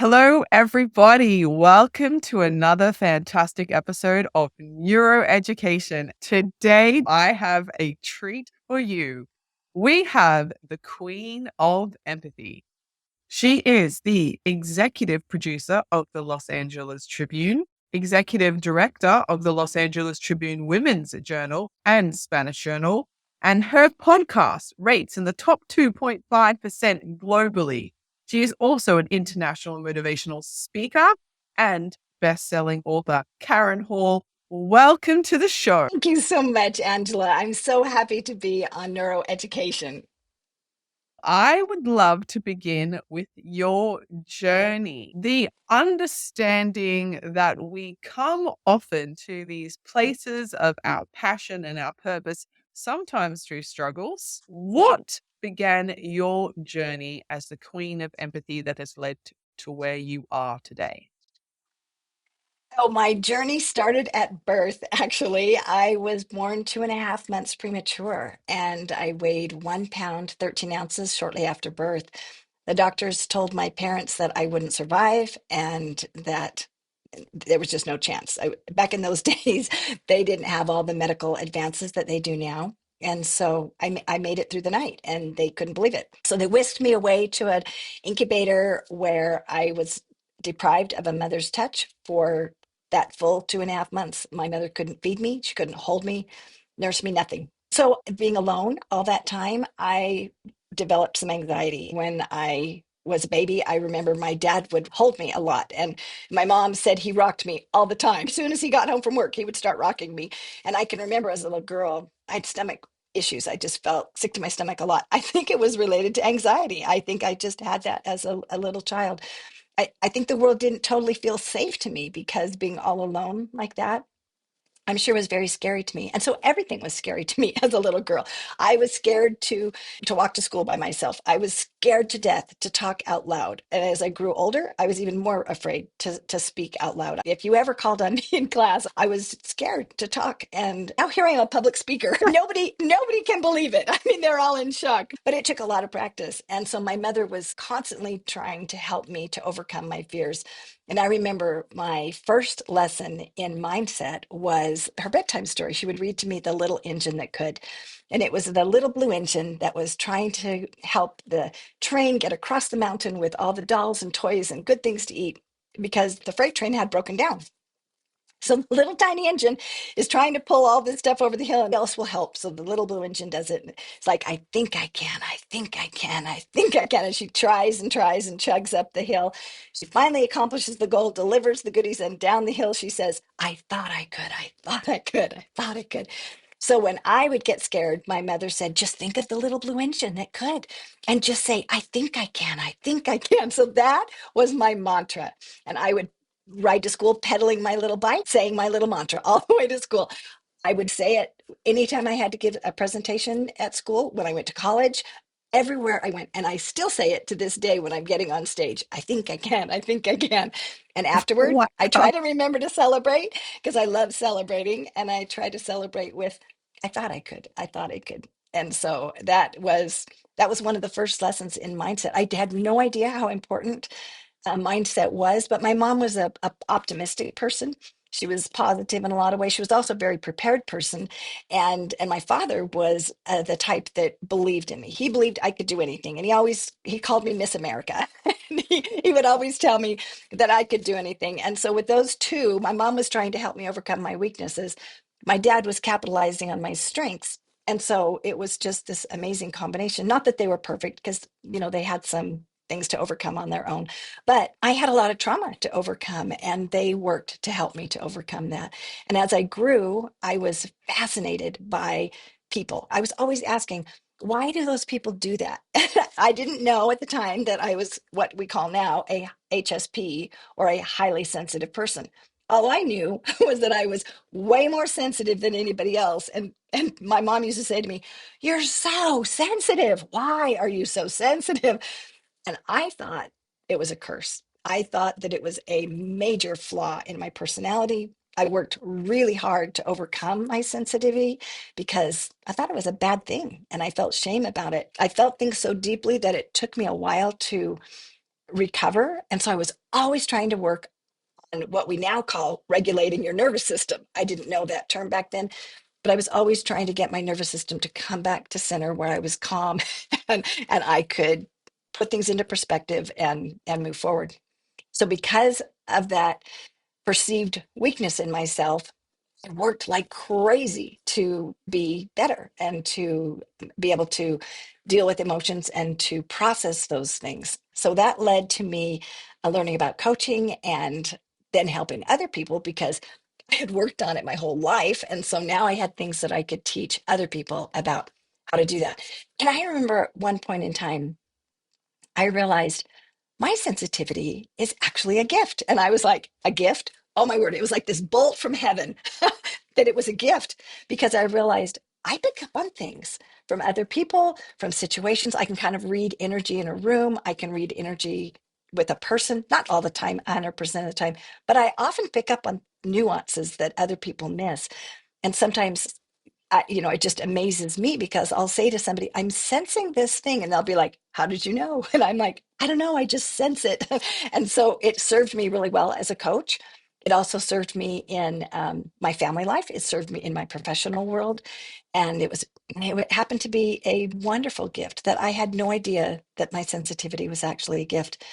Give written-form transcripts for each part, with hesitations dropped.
Hello, everybody. Welcome to another fantastic episode of NeuroEducation. Today, I have a treat for you. We have the Queen of Empathy. She is the executive producer of the Los Angeles Tribune, executive director of the Los Angeles Tribune Women's Journal and Spanish Journal, and her podcast rates in the top 2.5% globally. She is also an international motivational speaker and best-selling author. Karen Hall, welcome to the show. Thank you so much, Angela. I'm so happy to be on neuroeducation. I would love to begin with your journey, the understanding that we come often to these places of our passion and our purpose, sometimes through struggles. What began your journey as the Queen of Empathy that has led to where you are today? Oh, my journey started at birth, actually. I was born 2.5 months premature, and I weighed 1 pound, 13 ounces shortly after birth. The doctors told my parents that I wouldn't survive and that there was just no chance. Back in those days, they didn't have all the medical advances that they do now. And so I made it through the night and they couldn't believe it. So they whisked me away to an incubator where I was deprived of a mother's touch for that full 2.5 months. My mother couldn't feed me, she couldn't hold me, nurse me, nothing. So being alone all that time, I developed some anxiety. When I was a baby, I remember my dad would hold me a lot. And my mom said he rocked me all the time. As soon as he got home from work, he would start rocking me. And I can remember as a little girl, I had stomach issues. I just felt sick to my stomach a lot. I think it was related to anxiety. I think I just had that as a little child. I think the world didn't totally feel safe to me because being all alone like that, I'm sure was very scary to me. And so everything was scary to me as a little girl. I was scared to walk to school by myself. I was scared to death to talk out loud. And as I grew older, I was even more afraid to speak out loud. If you ever called on me in class, I was scared to talk. And now here I am, a public speaker. Nobody can believe it. I mean, they're all in shock. But it took a lot of practice. And so my mother was constantly trying to help me to overcome my fears. And I remember my first lesson in mindset was her bedtime story. She would read to me The Little Engine That Could. And it was the little blue engine that was trying to help the train get across the mountain with all the dolls and toys and good things to eat because the freight train had broken down. So the little tiny engine is trying to pull all this stuff over the hill and else will help. So the little blue engine does it. It's like, I think I can, I think I can, I think I can. And she tries and tries and chugs up the hill. She finally accomplishes the goal, delivers the goodies, and down the hill she says, I thought I could, I thought I could, I thought I could. So when I would get scared, my mother said, just think of the little blue engine that could, and just say, I think I can, I think I can. So that was my mantra. And I would ride to school pedaling my little bike, saying my little mantra all the way to school. I would say it anytime I had to give a presentation at school, when I went to college, everywhere I went. And I still say it to this day when I'm getting on stage. I think I can. I think I can. And afterward, Wow. I try to remember to celebrate because I love celebrating. And I try to celebrate with, I thought I could. I thought I could. And so that was one of the first lessons in mindset. I had no idea how important mindset was, but my mom was a optimistic person. She was positive in a lot of ways. She was also a very prepared person, and my father was the type that believed in me. He believed I could do anything, and he called me Miss America. And he would always tell me that I could do anything. And so with those two, my mom was trying to help me overcome my weaknesses. My dad was capitalizing on my strengths. And so it was just this amazing combination. Not that they were perfect, because they had some things to overcome on their own. But I had a lot of trauma to overcome, and they worked to help me to overcome that. And as I grew, I was fascinated by people. I was always asking, why do those people do that? I didn't know at the time that I was what we call now a HSP, or a highly sensitive person. All I knew was that I was way more sensitive than anybody else. And my mom used to say to me, you're so sensitive. Why are you so sensitive? And I thought it was a curse. I thought that it was a major flaw in my personality. I worked really hard to overcome my sensitivity because I thought it was a bad thing and I felt shame about it. I felt things so deeply that it took me a while to recover. And so I was always trying to work on what we now call regulating your nervous system. I didn't know that term back then, but I was always trying to get my nervous system to come back to center where I was calm and I could put things into perspective and move forward. So because of that perceived weakness in myself, I worked like crazy to be better and to be able to deal with emotions and to process those things. So that led to me learning about coaching and then helping other people because I had worked on it my whole life. And so now I had things that I could teach other people about how to do that. And I remember at one point in time, I realized my sensitivity is actually a gift. And I was like, a gift? Oh my word. It was like this bolt from heaven that it was a gift because I realized I pick up on things from other people, from situations. I can kind of read energy in a room. I can read energy with a person, not all the time, 100% of the time, but I often pick up on nuances that other people miss. And sometimes it just amazes me because I'll say to somebody, I'm sensing this thing. And they'll be like, how did you know? And I'm like, I don't know. I just sense it. And so it served me really well as a coach. It also served me in my family life. It served me in my professional world. And it happened to be a wonderful gift that I had no idea that my sensitivity was actually a gift.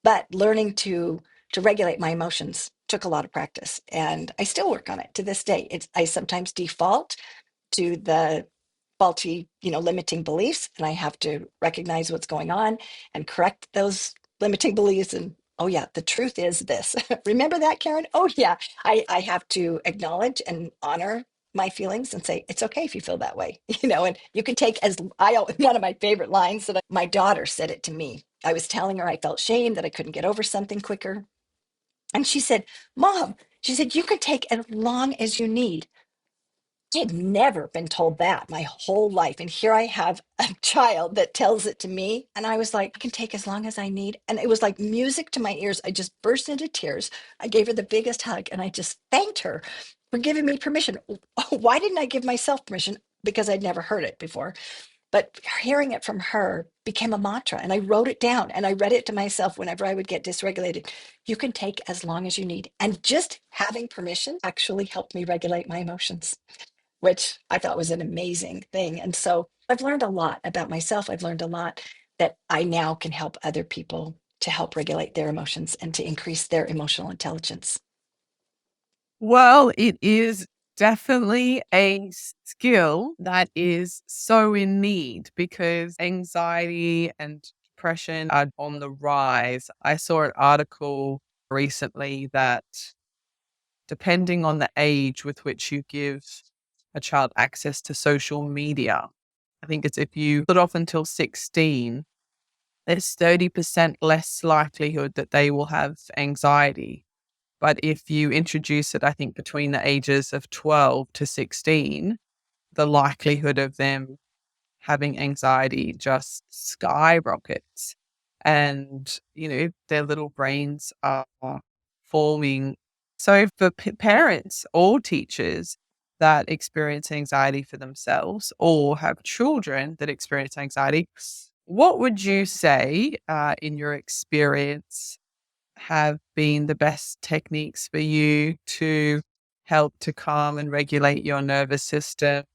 But learning to regulate my emotions took a lot of practice. And I still work on it to this day. I sometimes default to the faulty, limiting beliefs. And I have to recognize what's going on and correct those limiting beliefs. And oh, yeah, the truth is this. Remember that, Karen? Oh, yeah. I have to acknowledge and honor my feelings and say, it's okay if you feel that way, and you can take one of my favorite lines my daughter said it to me. I was telling her I felt shame that I couldn't get over something quicker. And she said, Mom, she said, you can take as long as you need. I had never been told that my whole life. And here I have a child that tells it to me. And I was like, I can take as long as I need. And it was like music to my ears. I just burst into tears. I gave her the biggest hug and I just thanked her for giving me permission. Why didn't I give myself permission? Because I'd never heard it before. But hearing it from her became a mantra. And I wrote it down and I read it to myself whenever I would get dysregulated. You can take as long as you need. And just having permission actually helped me regulate my emotions, which I thought was an amazing thing. And so I've learned a lot about myself. I've learned a lot that I now can help other people to help regulate their emotions and to increase their emotional intelligence. Well, it is definitely a skill that is so in need because anxiety and depression are on the rise. I saw an article recently that depending on the age with which you give a child access to social media, I think it's if you put off until 16, there's 30% less likelihood that they will have anxiety. But if you introduce it, I think between the ages of 12 to 16, the likelihood of them having anxiety just skyrockets. And, their little brains are forming. So for parents or teachers that experience anxiety for themselves or have children that experience anxiety, what would you say in your experience have been the best techniques for you to help to calm and regulate your nervous system,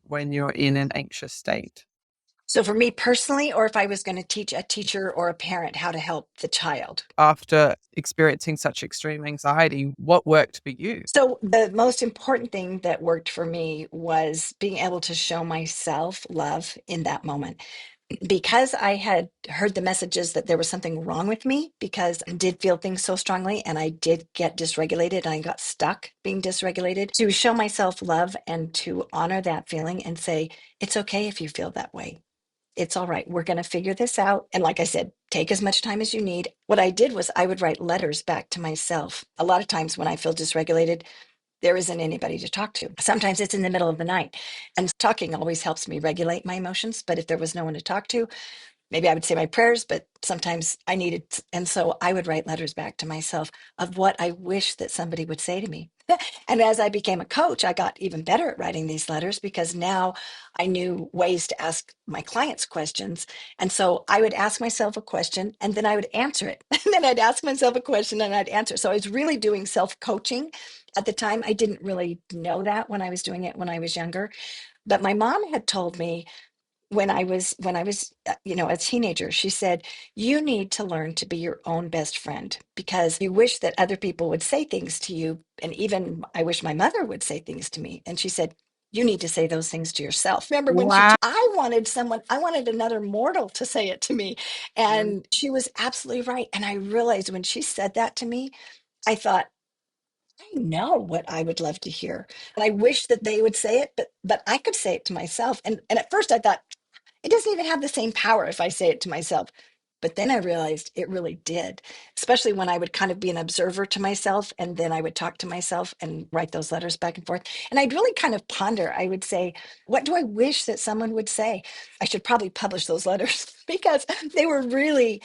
when you're in an anxious state? So for me personally, or if I was going to teach a teacher or a parent how to help the child. After experiencing such extreme anxiety, what worked for you? So the most important thing that worked for me was being able to show myself love in that moment. Because I had heard the messages that there was something wrong with me because I did feel things so strongly and I did get dysregulated and I got stuck being dysregulated, to show myself love and to honor that feeling and say, it's okay if you feel that way. It's all right. We're going to figure this out. And like I said, take as much time as you need. What I did was I would write letters back to myself. A lot of times when I feel dysregulated, there isn't anybody to talk to. Sometimes it's in the middle of the night. And talking always helps me regulate my emotions. But if there was no one to talk to, maybe I would say my prayers, but sometimes I needed, and so I would write letters back to myself of what I wish that somebody would say to me. And as I became a coach, I got even better at writing these letters because now I knew ways to ask my clients questions. And so I would ask myself a question and then I would answer it. And then I'd ask myself a question and I'd answer. So I was really doing self coaching at the time. I didn't really know that when I was doing it when I was younger. But my mom had told me when I was a teenager, she said, you need to learn to be your own best friend because you wish that other people would say things to you. And even I wish my mother would say things to me. And she said, you need to say those things to yourself. Remember when Wow. I wanted another mortal to say it to me. And she was absolutely right. And I realized when she said that to me, I thought, I know what I would love to hear. And I wish that they would say it, but I could say it to myself. And at first I thought, it doesn't even have the same power if I say it to myself. But then I realized it really did, especially when I would kind of be an observer to myself and then I would talk to myself and write those letters back and forth. And I'd really kind of ponder. I would say, what do I wish that someone would say? I should probably publish those letters because they were really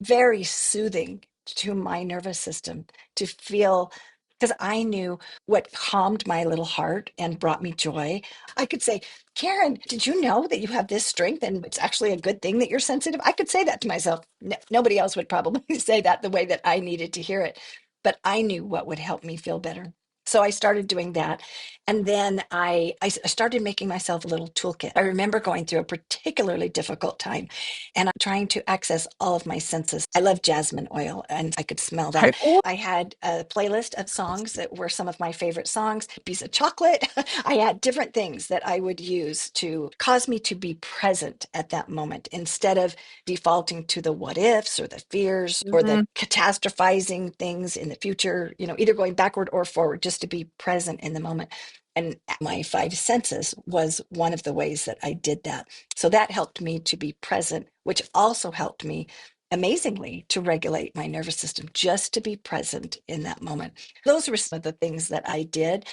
very soothing to my nervous system to feel, because I knew what calmed my little heart and brought me joy. I could say, Karen, did you know that you have this strength and it's actually a good thing that you're sensitive? I could say that to myself. Nobody else would probably say that the way that I needed to hear it, but I knew what would help me feel better. So I started doing that. And then I started making myself a little toolkit. I remember going through a particularly difficult time and I'm trying to access all of my senses. I love jasmine oil and I could smell that. I had a playlist of songs that were some of my favorite songs, a piece of chocolate. I had different things that I would use to cause me to be present at that moment instead of defaulting to the what ifs or the fears or the Mhm. catastrophizing things in the future, either going backward or forward, just to be present in the moment. And my five senses was one of the ways that I did that. So that helped me to be present, which also helped me amazingly to regulate my nervous system, just to be present in that moment. Those were some of the things that I did.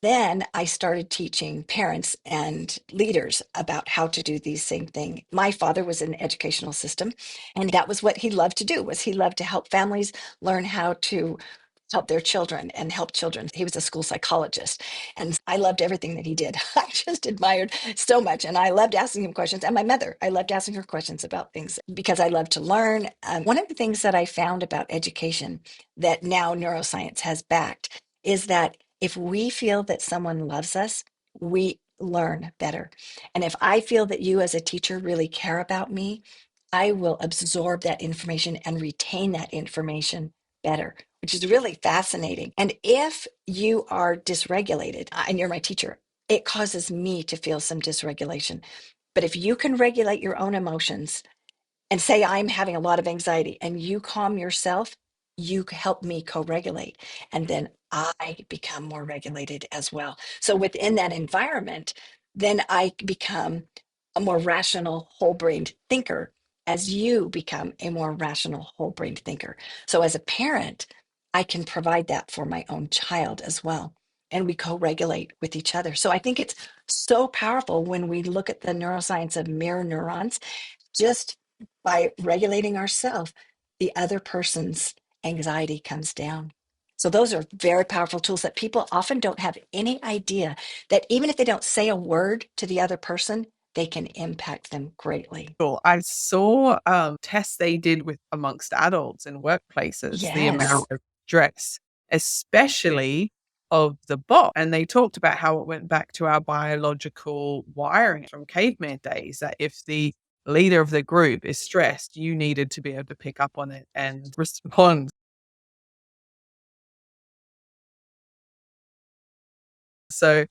Then I started teaching parents and leaders about how to do these same thing. My father was in the educational system, and that was what he loved to do. Was he loved to help families learn how to help their children and help children. He was a school psychologist, and I loved everything that he did. I just admired so much, and I loved asking him questions. And my mother, I loved asking her questions about things because I love to learn. One of the things that I found about education that now neuroscience has backed is that if we feel that someone loves us, we learn better. And if I feel that you as a teacher really care about me, I will absorb that information and retain that information better, which is really fascinating. And if you are dysregulated, and you're my teacher, it causes me to feel some dysregulation. But if you can regulate your own emotions, and say I'm having a lot of anxiety and you calm yourself, you help me co-regulate. And then I become more regulated as well. So within that environment, then I become a more rational, whole-brained thinker as you become a more rational, whole-brained thinker. So as a parent, I can provide that for my own child as well. And we co-regulate with each other. So I think it's so powerful when we look at the neuroscience of mirror neurons just by regulating ourselves, the other person's anxiety comes down. So those are very powerful tools that people often don't have any idea that even if they don't say a word to the other person, they can impact them greatly. Cool. I saw tests they did with amongst adults in workplaces, the amount Yes. of stress, especially of the bot. And they talked about how it went back to our biological wiring from caveman days, that if the leader of the group is stressed, you needed to be able to pick up on it and respond. So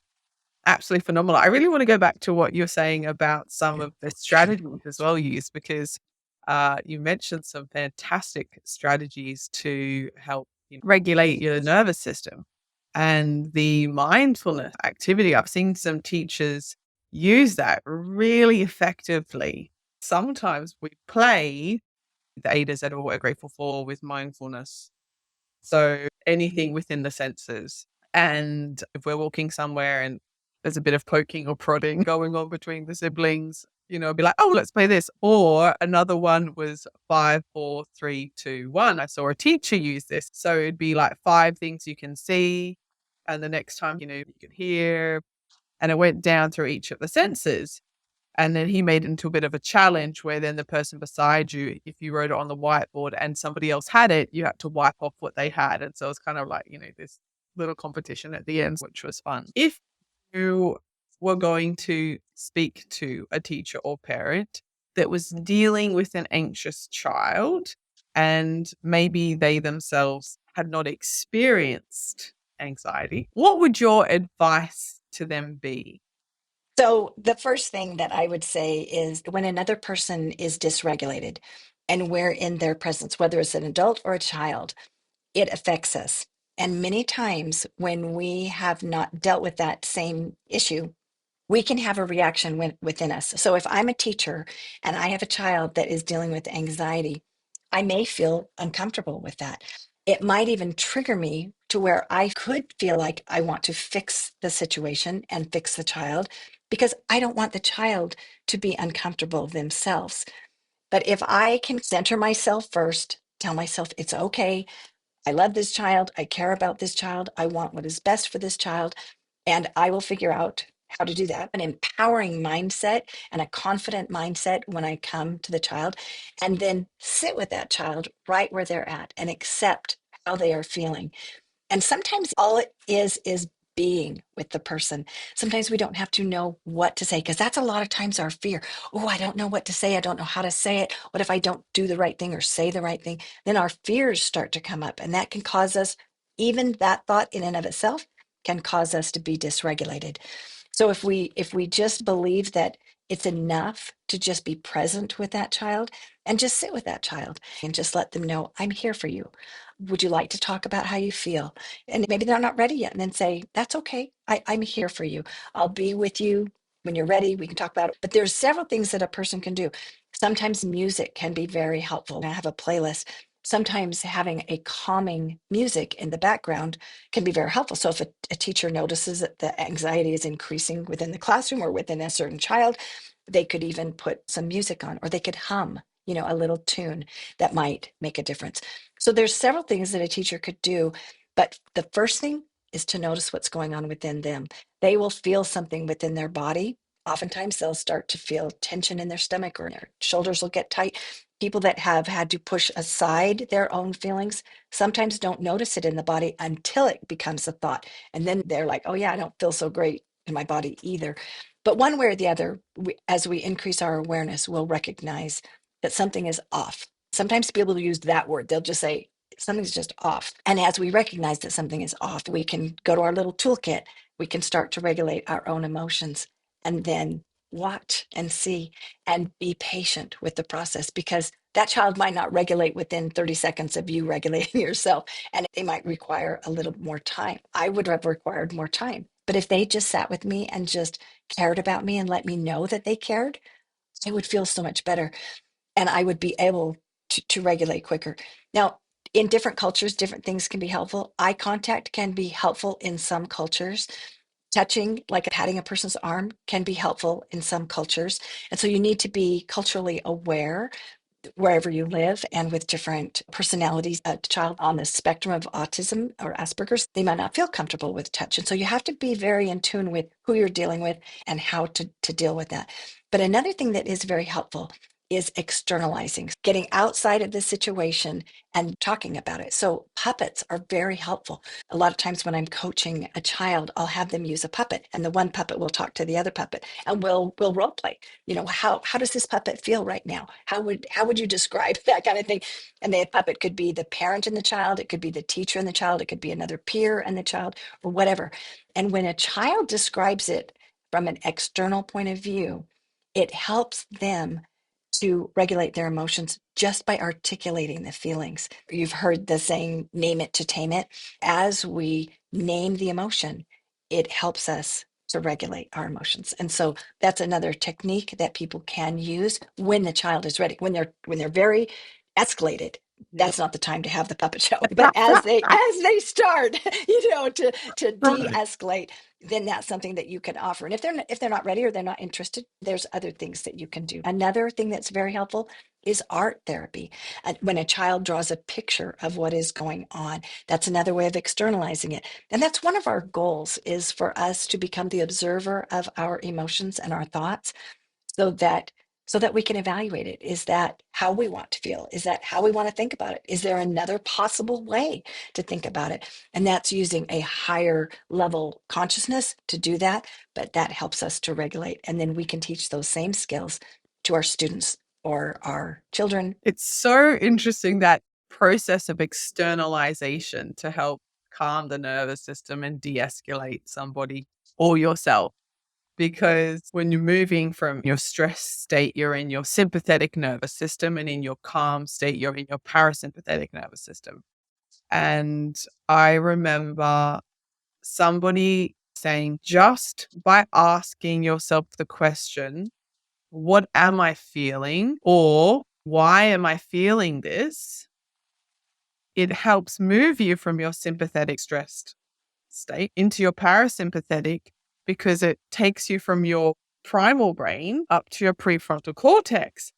absolutely phenomenal. I really want to go back to what you're saying about some of the strategies as well used because you mentioned some fantastic strategies to help regulate your nervous system and the mindfulness activity. I've seen some teachers use that really effectively. Sometimes we play the A to Z of what we're grateful for with mindfulness. So anything within the senses. And if we're walking somewhere and there's a bit of poking or prodding going on between the siblings, be like, oh, let's play this. Or another one was 5, 4, 3, 2, 1. I saw a teacher use this. So it'd be like 5 things you can see. And the next time, you can hear. And it went down through each of the senses. And then he made it into a bit of a challenge where then the person beside you, if you wrote it on the whiteboard and somebody else had it, you had to wipe off what they had. And so it's kind of like, this little competition at the end, which was fun. If you were going to speak to a teacher or parent that was dealing with an anxious child and maybe they themselves had not experienced anxiety, what would your advice to them be? So, the first thing that I would say is when another person is dysregulated and we're in their presence, whether it's an adult or a child, it affects us. And many times when we have not dealt with that same issue, we can have a reaction within us. So if I'm a teacher and I have a child that is dealing with anxiety, I may feel uncomfortable with that. It might even trigger me to where I could feel like I want to fix the situation and fix the child because I don't want the child to be uncomfortable themselves. But if I can center myself first, tell myself it's okay, I love this child. I care about this child. I want what is best for this child. And I will figure out how to do that. An empowering mindset and a confident mindset when I come to the child, and then sit with that child right where they're at and accept how they are feeling. And sometimes all it is being with the person. Sometimes we don't have to know what to say because that's a lot of times our fear. Oh, I don't know what to say. I don't know how to say it. What if I don't do the right thing or say the right thing? Then our fears start to come up, and that can cause us, even that thought in and of itself can cause us to be dysregulated. So if we just believe that it's enough to just be present with that child and just sit with that child and just let them know, I'm here for you. Would you like to talk about how you feel? And maybe they're not ready yet. And then say, that's okay. I'm here for you. I'll be with you when you're ready. We can talk about it. But there's several things that a person can do. Sometimes music can be very helpful. I have a playlist. Sometimes having a calming music in the background can be very helpful. So if a teacher notices that the anxiety is increasing within the classroom or within a certain child, they could even put some music on, or they could hum, a little tune that might make a difference. So there's several things that a teacher could do, but the first thing is to notice what's going on within them. They will feel something within their body. Oftentimes they'll start to feel tension in their stomach or their shoulders will get tight. People that have had to push aside their own feelings sometimes don't notice it in the body until it becomes a thought. And then they're like, oh, yeah, I don't feel so great in my body either. But one way or the other, as we increase our awareness, we'll recognize that something is off. Sometimes people use that word, they'll just say, something's just off. And as we recognize that something is off, we can go to our little toolkit. We can start to regulate our own emotions and then watch and see and be patient with the process because that child might not regulate within 30 seconds of you regulating yourself, and they might require a little more time. I would have required more time. But if they just sat with me and just cared about me and let me know that they cared, I would feel so much better and I would be able to regulate quicker. Now, in different cultures, different things can be helpful. Eye contact can be helpful in some cultures. Touching, like patting a person's arm, can be helpful in some cultures. And so you need to be culturally aware wherever you live and with different personalities. A child on the spectrum of autism or Asperger's, they might not feel comfortable with touch. And so you have to be very in tune with who you're dealing with and how to deal with that. But another thing that is very helpful is externalizing, getting outside of the situation and talking about it. So puppets are very helpful. A lot of times when I'm coaching a child, I'll have them use a puppet, and the one puppet will talk to the other puppet, and we'll role play. How does this puppet feel right now? How would you describe that kind of thing? And the puppet could be the parent and the child, it could be the teacher and the child, it could be another peer and the child, or whatever. And when a child describes it from an external point of view, it helps them to regulate their emotions just by articulating the feelings. You've heard the saying, name it to tame it. As we name the emotion, it helps us to regulate our emotions. And so that's another technique that people can use when the child is ready. When they're very escalated, Yep. that's not the time to have the puppet show. But as they start, to de-escalate, then that's something that you can offer. And if they're not ready or they're not interested, there's other things that you can do. Another thing that's very helpful is art therapy. When a child draws a picture of what is going on, that's another way of externalizing it. And that's one of our goals, is for us to become the observer of our emotions and our thoughts, so that we can evaluate it. Is that how we want to feel? Is that how we want to think about it? Is there another possible way to think about it? And that's using a higher level consciousness to do that, but that helps us to regulate. And then we can teach those same skills to our students or our children. It's so interesting, that process of externalization to help calm the nervous system and de-escalate somebody or yourself. Because when you're moving from your stress state, you're in your sympathetic nervous system, and in your calm state, you're in your parasympathetic nervous system. And I remember somebody saying, just by asking yourself the question, what am I feeling? Or why am I feeling this? It helps move you from your sympathetic stressed state into your parasympathetic, because it takes you from your primal brain up to your prefrontal cortex.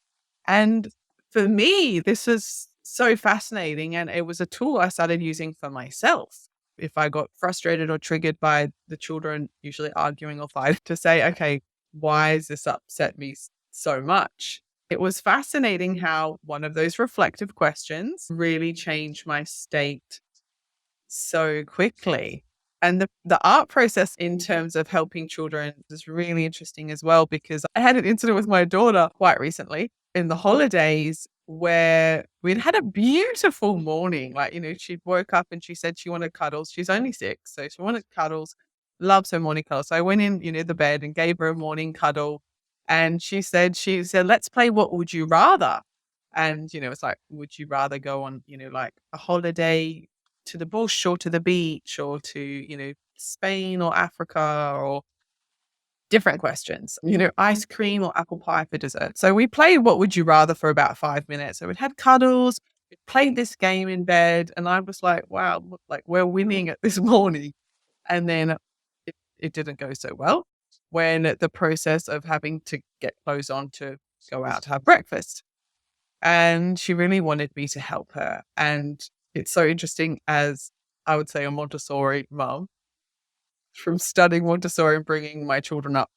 And for me, this is so fascinating. And it was a tool I started using for myself. If I got frustrated or triggered by the children usually arguing or fighting, to say, okay, why has this upset me so much? It was fascinating how one of those reflective questions really changed my state so quickly. And the art process in terms of helping children is really interesting as well, because I had an incident with my daughter quite recently in the holidays where we'd had a beautiful morning. Like, she woke up and she said she wanted cuddles. She's only 6, so she wanted cuddles, loves her morning cuddles. So I went in, the bed, and gave her a morning cuddle. And she said, let's play What Would You Rather? And, it's like, would you rather go on, like a holiday to the bush or to the beach or to, Spain or Africa, or different questions, ice cream or apple pie for dessert. So we played What Would You Rather for about 5 minutes. So we'd had cuddles, we played this game in bed, and I was like, wow, look, like we're winning at this morning. And then it didn't go so well when the process of having to get clothes on to go out to have breakfast. And she really wanted me to help her. And it's so interesting, as I would say, a Montessori mom, from studying Montessori and bringing my children up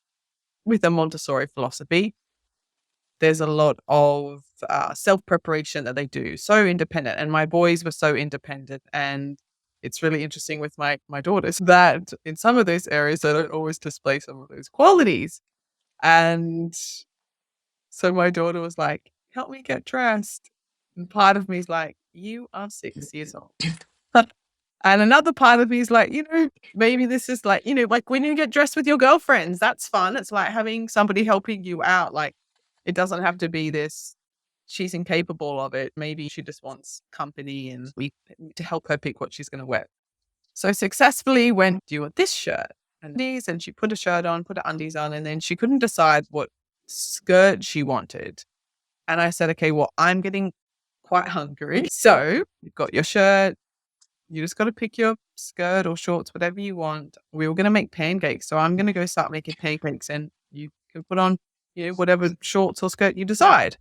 with a Montessori philosophy. There's a lot of self-preparation that they do, so independent. And my boys were so independent. And it's really interesting with my daughters that in some of those areas, they don't always display some of those qualities. And so my daughter was like, help me get dressed. And part of me is like, you are 6 years old. And another part of me is like, maybe this is like, like when you get dressed with your girlfriends, that's fun. It's like having somebody helping you out. Like, it doesn't have to be this, she's incapable of it. Maybe she just wants company and we to help her pick what she's going to wear. So successfully went, do you want this shirt and these? And she put a shirt on, put her undies on, and then she couldn't decide what skirt she wanted. And I said, okay, well, I'm getting quite hungry. So you've got your shirt. You just got to pick your skirt or shorts, whatever you want. We were going to make pancakes. So I'm going to go start making pancakes, and you can put on, whatever shorts or skirt you decide.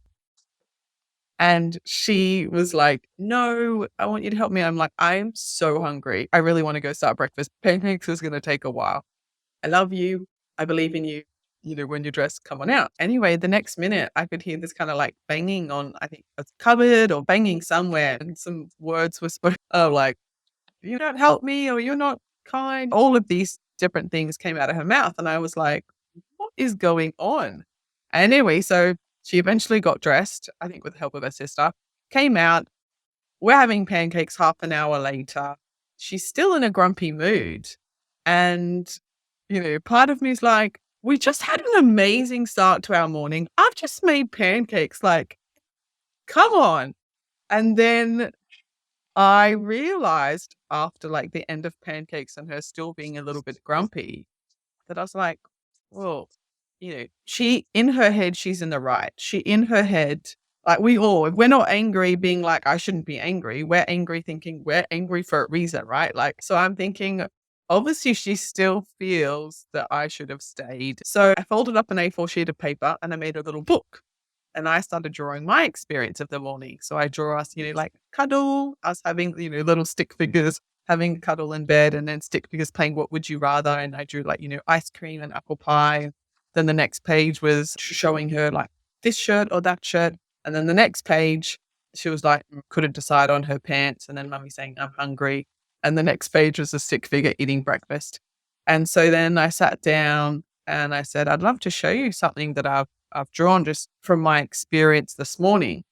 And she was like, no, I want you to help me. I'm like, I'm so hungry. I really want to go start breakfast. Pancakes is going to take a while. I love you. I believe in you. When you're dressed, come on out. Anyway, the next minute I could hear this kind of like banging on, I think, a cupboard or banging somewhere. And some words were spoken. Oh, like, you don't help me, or you're not kind. All of these different things came out of her mouth. And I was like, what is going on? Anyway, so she eventually got dressed, I think with the help of her sister, came out. We're having pancakes half an hour later. She's still in a grumpy mood. And, part of me is like, we just had an amazing start to our morning. I've just made pancakes. Like, come on. And then I realized after like the end of pancakes and her still being a little bit grumpy, that I was like, well, she, in her head, she's in the right. She, in her head, like if we're not angry being like, I shouldn't be angry. We're angry thinking we're angry for a reason, right? Like, so I'm thinking, obviously she still feels that I should have stayed. So I folded up an A4 sheet of paper and I made a little book. And I started drawing my experience of the morning. So I draw us, like cuddle, us having, little stick figures, having cuddle in bed, and then stick figures playing what would you rather. And I drew like, ice cream and apple pie. Then the next page was showing her like this shirt or that shirt. And then the next page, she was like, couldn't decide on her pants. And then mummy saying, I'm hungry. And the next page was a stick figure eating breakfast. And so then I sat down and I said, I'd love to show you something that I've drawn just from my experience this morning.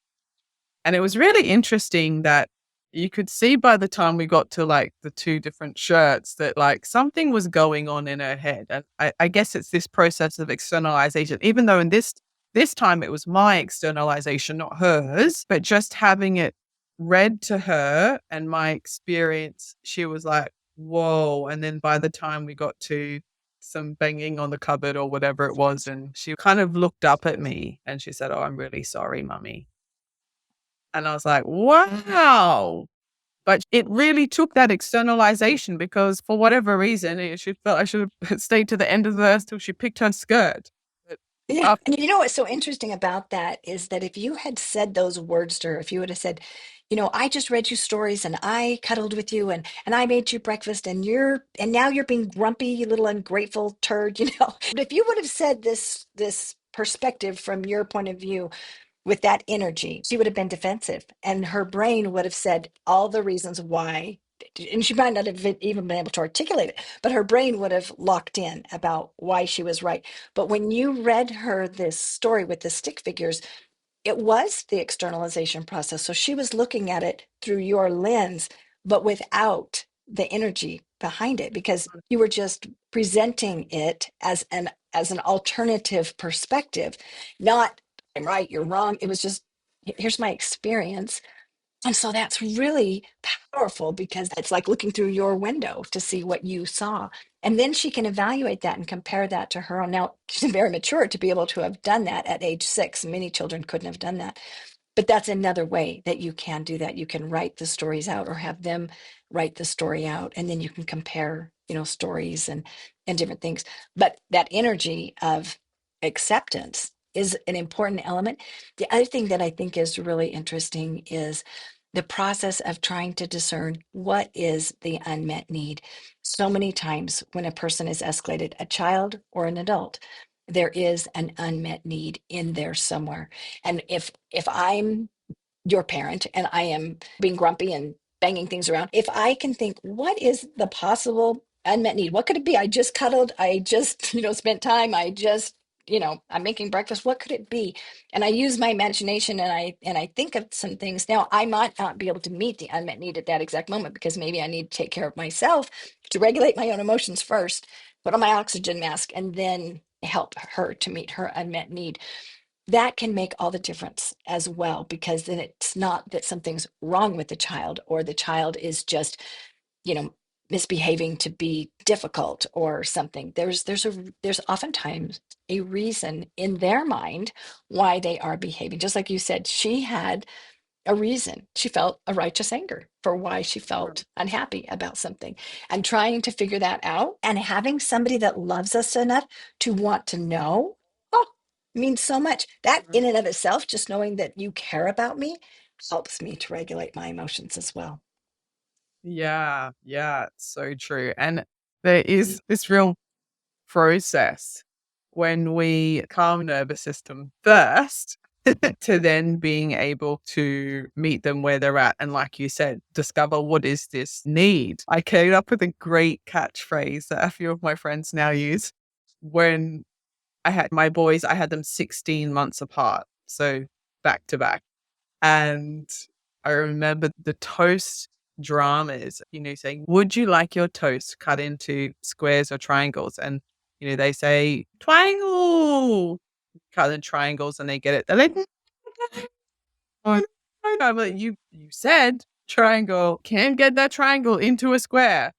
And it was really interesting that you could see by the time we got to like the two different shirts that like something was going on in her head. And I guess it's this process of externalization, even though in this time it was my externalization, not hers, but just having it read to her and my experience, she was like, whoa. And then by the time we got to some banging on the cupboard or whatever it was, and she kind of looked up at me and she said, oh, I'm really sorry, mummy. And I was like, wow. But it really took that externalization because for whatever reason, she felt I should have stayed to the end of the earth till she picked her skirt. But Yeah. after, And you know what's so interesting about that is that if you had said those words to her, if you would have said, I just read you stories and I cuddled with you and I made you breakfast and now you're being grumpy, you little ungrateful turd, But if you would have said this perspective from your point of view, with that energy, she would have been defensive and her brain would have said all the reasons why. And she might not have even been able to articulate it, but her brain would have locked in about why she was right. But when you read her this story with the stick figures, it was the externalization process. So she was looking at it through your lens, but without the energy behind it, because you were just presenting it as an alternative perspective, not I'm right, you're wrong. It was just here's my experience. And so that's really powerful because it's like looking through your window to see what you saw. And then she can evaluate that and compare that to her own. Now, she's very mature to be able to have done that at age 6. Many children couldn't have done that. But that's another way that you can do that. You can write the stories out or have them write the story out, and then you can compare, stories and different things. But that energy of acceptance is an important element. The other thing that I think is really interesting is the process of trying to discern what is the unmet need. So many times when a person is escalated, a child or an adult, there is an unmet need in there somewhere. And if I'm your parent and I am being grumpy and banging things around, if I can think, what is the possible unmet need? What could it be? I just cuddled, I just, spent time, I just, I'm making breakfast. What could it be? And I use my imagination and I think of some things. Now, I might not be able to meet the unmet need at that exact moment because maybe I need to take care of myself to regulate my own emotions first, put on my oxygen mask, and then help her to meet her unmet need. That can make all the difference as well, because then it's not that something's wrong with the child or the child is just, you know, misbehaving to be difficult or something. There's oftentimes a reason in their mind why they are behaving. Just like you said, she had a reason. She felt a righteous anger for why she felt unhappy about something, and trying to figure that out and having somebody that loves us enough to want to know. Oh, means so much. That in and of itself, just knowing that you care about me helps me to regulate my emotions as well. yeah, it's so true. And there is this real process when we calm nervous system first to then being able to meet them where they're at. And like you said, discover what is this need. I came up with a great catchphrase that a few of my friends now use. When I had my boys, I had them 16 months apart. So back to back. And I remember the toast dramas, saying, would you like your toast cut into squares or triangles? And, they say, triangle, cut in triangles and they get it. They're like, oh, no, but you said triangle, can't get that triangle into a square.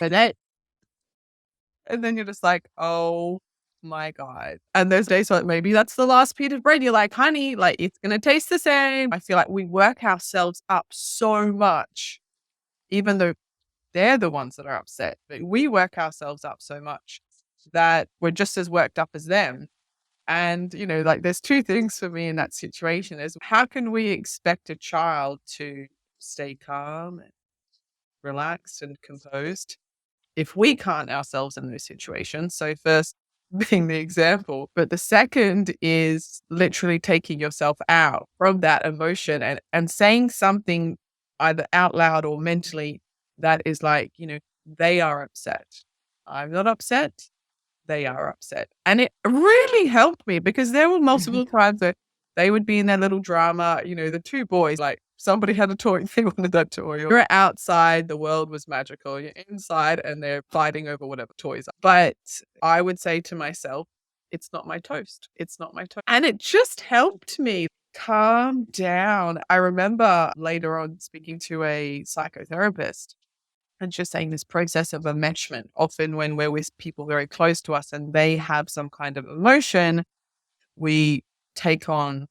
But that, and then you're just like, oh my God. And those days, like, maybe that's the last piece of bread. You're like, honey, like, it's going to taste the same. I feel like we work ourselves up so much, even though they're the ones that are upset. But we work ourselves up so much that we're just as worked up as them. And, like there's two things for me in that situation is how can we expect a child to stay calm and relaxed and composed if we can't ourselves in those situations? So first being the example, but the second is literally taking yourself out from that emotion and saying something either out loud or mentally that is like, they are upset. I'm not upset. They are upset. And it really helped me because there were multiple times that they would be in their little drama. The two boys, like somebody had a toy, they wanted that toy. You're outside, the world was magical. You're inside and they're fighting over whatever toys are. But I would say to myself, it's not my toast. It's not my toast. And it just helped me calm down. I remember later on speaking to a psychotherapist and just saying this process of enmeshment, often when we're with people very close to us and they have some kind of emotion, we take on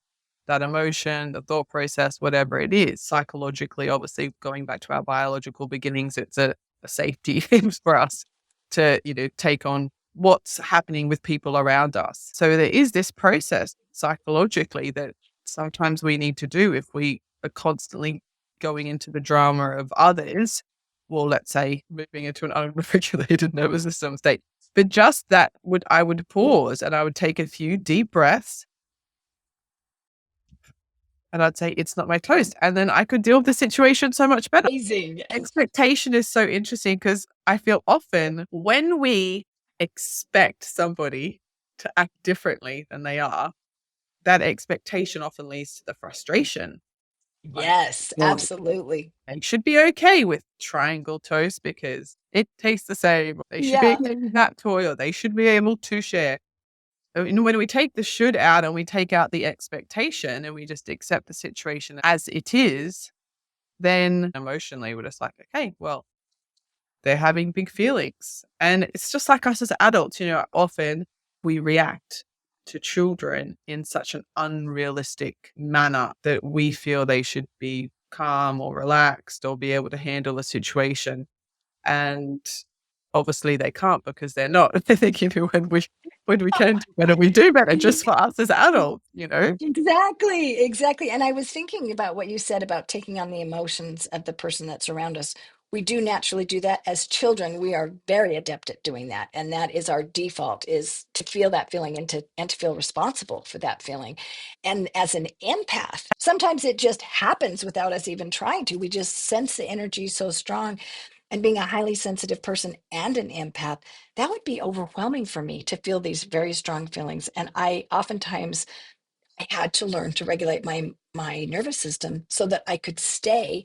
that emotion, the thought process, whatever it is. Psychologically, obviously, going back to our biological beginnings, it's a safety for us to, take on what's happening with people around us. So there is this process psychologically that sometimes we need to do if we are constantly going into the drama of others, or let's say moving into an unregulated nervous system state. But just that I would pause and I would take a few deep breaths and I'd say, it's not my toast. And then I could deal with the situation so much better. Amazing. Expectation is so interesting because I feel often when we expect somebody to act differently than they are, that expectation often leads to the frustration. Yes, Well, absolutely. they should be okay with triangle toast because it tastes the same. They should be Yeah. okay with that toy, or they should be able to share. When we take the should out and we take out the expectation and we just accept the situation as it is, then emotionally we're just like, okay, well, they're having big feelings. And it's just like us as adults, often we react to children in such an unrealistic manner that we feel they should be calm or relaxed or be able to handle a situation. And obviously they can't because they're not. They're thinking when we can do better, we do better just for us as adults. Exactly, exactly. And I was thinking about what you said about taking on the emotions of the person that's around us. We do naturally do that as children. We are very adept at doing that. And that is our default, is to feel that feeling and to feel responsible for that feeling. And as an empath, sometimes it just happens without us even trying to. We just sense the energy so strong. And being a highly sensitive person and an empath, that would be overwhelming for me to feel these very strong feelings. And I oftentimes I had to learn to regulate my nervous system so that I could stay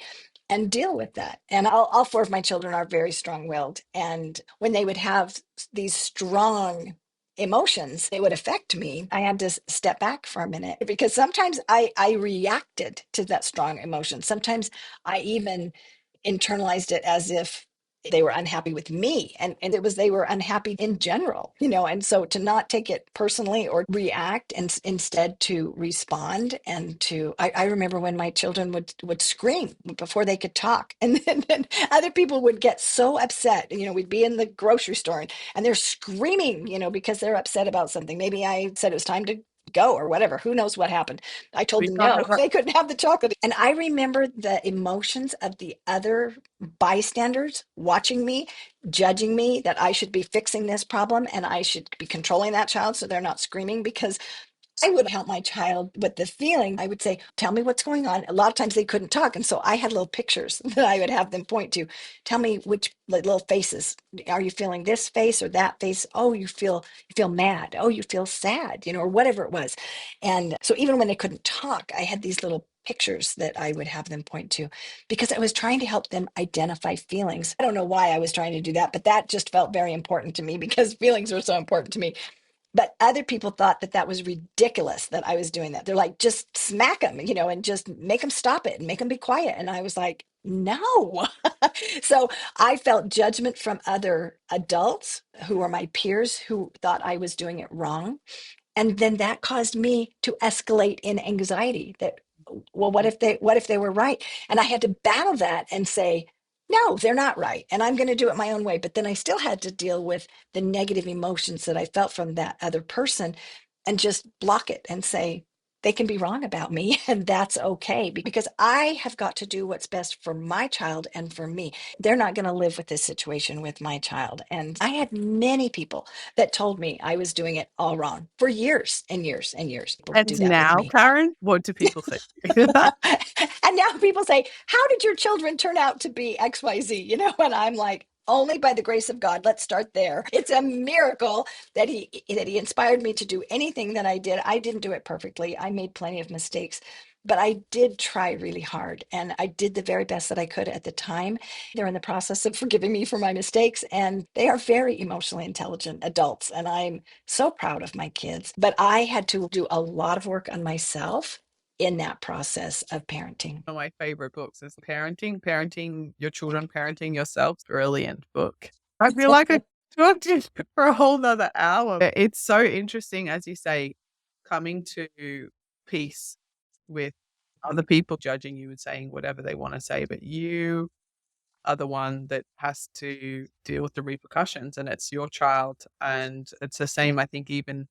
and deal with that. And all four of my children are very strong-willed, and when they would have these strong emotions, it would affect me. I had to step back for a minute because sometimes I reacted to that strong emotion. Sometimes I even internalized it as if they were unhappy with me, and it was they were unhappy in general, and so to not take it personally or react and instead to respond and I remember when my children would scream before they could talk, and then other people would get so upset. We'd be in the grocery store and they're screaming, because they're upset about something. Maybe I said it was time to go or whatever. Who knows what happened? I told We them can't no, have our they couldn't have the chocolate. And I remember the emotions of the other bystanders watching me, judging me that I should be fixing this problem and I should be controlling that child so they're not screaming, because I would help my child with the feeling. I would say, tell me what's going on. A lot of times they couldn't talk. And so I had little pictures that I would have them point to. Tell me which little faces. Are you feeling this face or that face? Oh, you feel mad. Oh, you feel sad, or whatever it was. And so even when they couldn't talk, I had these little pictures that I would have them point to because I was trying to help them identify feelings. I don't know why I was trying to do that, but that just felt very important to me because feelings were so important to me. But other people thought that that was ridiculous that I was doing that. They're like, just smack them, and just make them stop it and make them be quiet. And I was like, no. So I felt judgment from other adults who were my peers who thought I was doing it wrong. And then that caused me to escalate in anxiety that, well, what if they were right? And I had to battle that and say, No, they're not right. And I'm going to do it my own way. But then I still had to deal with the negative emotions that I felt from that other person and just block it and say, they can be wrong about me, and that's okay because I have got to do what's best for my child and for me. They're not going to live with this situation with my child. And I had many people that told me I was doing it all wrong for years and years and years. People do And that with now, me. Karen, what do people think? And now people say, how did your children turn out to be XYZ? And I'm like, only by the grace of God. Let's start there. It's a miracle that he inspired me to do anything that I did. I didn't do it perfectly. I made plenty of mistakes, but I did try really hard and I did the very best that I could at the time. They're in the process of forgiving me for my mistakes, and they are very emotionally intelligent adults, and I'm so proud of my kids. But I had to do a lot of work on myself in that process of parenting. One of my favorite books is Parenting Your Children, Parenting Yourself. Brilliant book. I feel like I talked to you for a whole nother hour. It's so interesting, as you say, coming to peace with other people judging you and saying whatever they want to say, but you are the one that has to deal with the repercussions, and it's your child. And it's the same, I think, even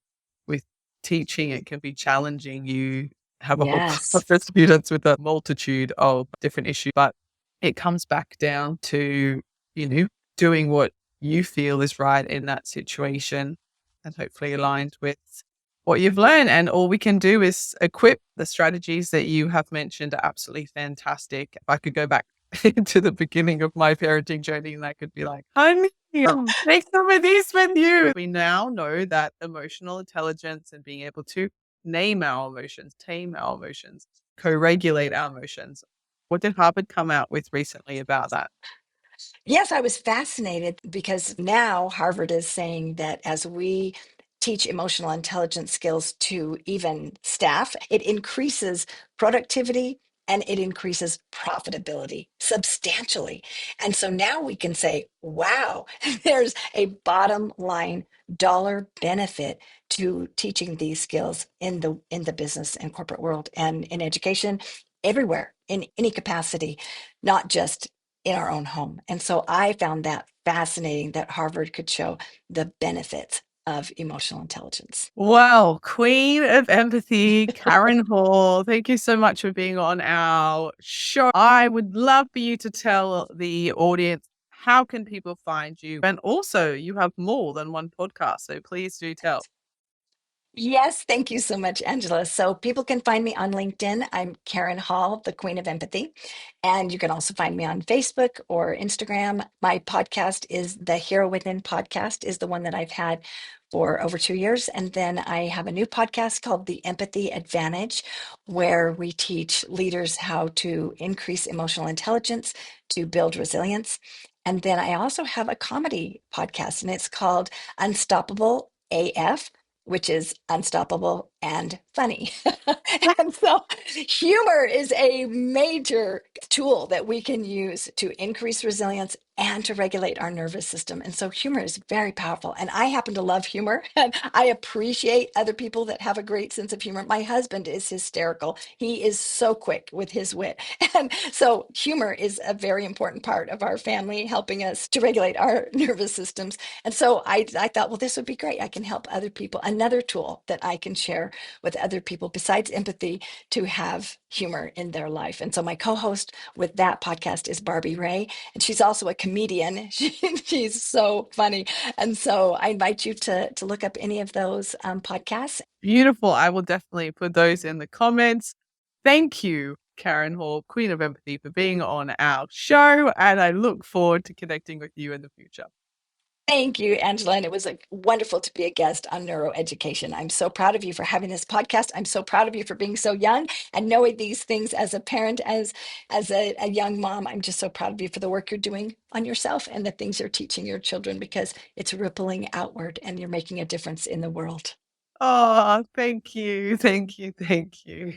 with teaching, it can be challenging. You have a whole Yes. class of students with a multitude of different issues, but it comes back down to, you know, doing what you feel is right in that situation and hopefully aligned with what you've learned. And all we can do is equip the strategies that you have mentioned are absolutely fantastic. If I could go back to the beginning of my parenting journey, and I could be like, honey, take some of these with you. We now know that emotional intelligence and being able to name our emotions, tame our emotions, co-regulate our emotions. What did Harvard come out with recently about that? Yes, I was fascinated because now Harvard is saying that as we teach emotional intelligence skills to even staff, it increases productivity and it increases profitability substantially. And so now we can say, wow, there's a bottom line dollar benefit to teaching these skills in the business and corporate world and in education everywhere in any capacity, not just in our own home. And so I found that fascinating that Harvard could show the benefits of emotional intelligence. Well, Queen of Empathy, Karen Hall, thank you so much for being on our show. I would love for you to tell the audience, how can people find you? And also, you have more than one podcast, so please do tell. Yes, thank you so much, Angela. So people can find me on LinkedIn. I'm Karen Hall, the Queen of Empathy. And you can also find me on Facebook or Instagram. My podcast is the Hero Within podcast, is the one that I've had for over 2 years. And then I have a new podcast called The Empathy Advantage, where we teach leaders how to increase emotional intelligence to build resilience. And then I also have a comedy podcast, and it's called Unstoppable AF, which is unstoppable and funny. And so humor is a major tool that we can use to increase resilience and to regulate our nervous system. And so humor is very powerful. And I happen to love humor, and I appreciate other people that have a great sense of humor. My husband is hysterical. He is so quick with his wit. And so humor is a very important part of our family, helping us to regulate our nervous systems. And so I thought, well, this would be great. I can help other people. Another tool that I can share with other people besides empathy, to have humor in their life. And so my co-host with that podcast is Barbie Ray, and she's also a comedian. She's so funny. And so I invite you to look up any of those podcasts. Beautiful. I will definitely put those in the comments. Thank you, Karen Hall, Queen of Empathy, for being on our show. And I look forward to connecting with you in the future. Thank you, Angela. And it was wonderful to be a guest on neuroeducation. I'm so proud of you for having this podcast. I'm so proud of you for being so young and knowing these things as a parent, as a young mom. I'm just so proud of you for the work you're doing on yourself and the things you're teaching your children, because it's rippling outward and you're making a difference in the world. Oh, thank you. Thank you. Thank you.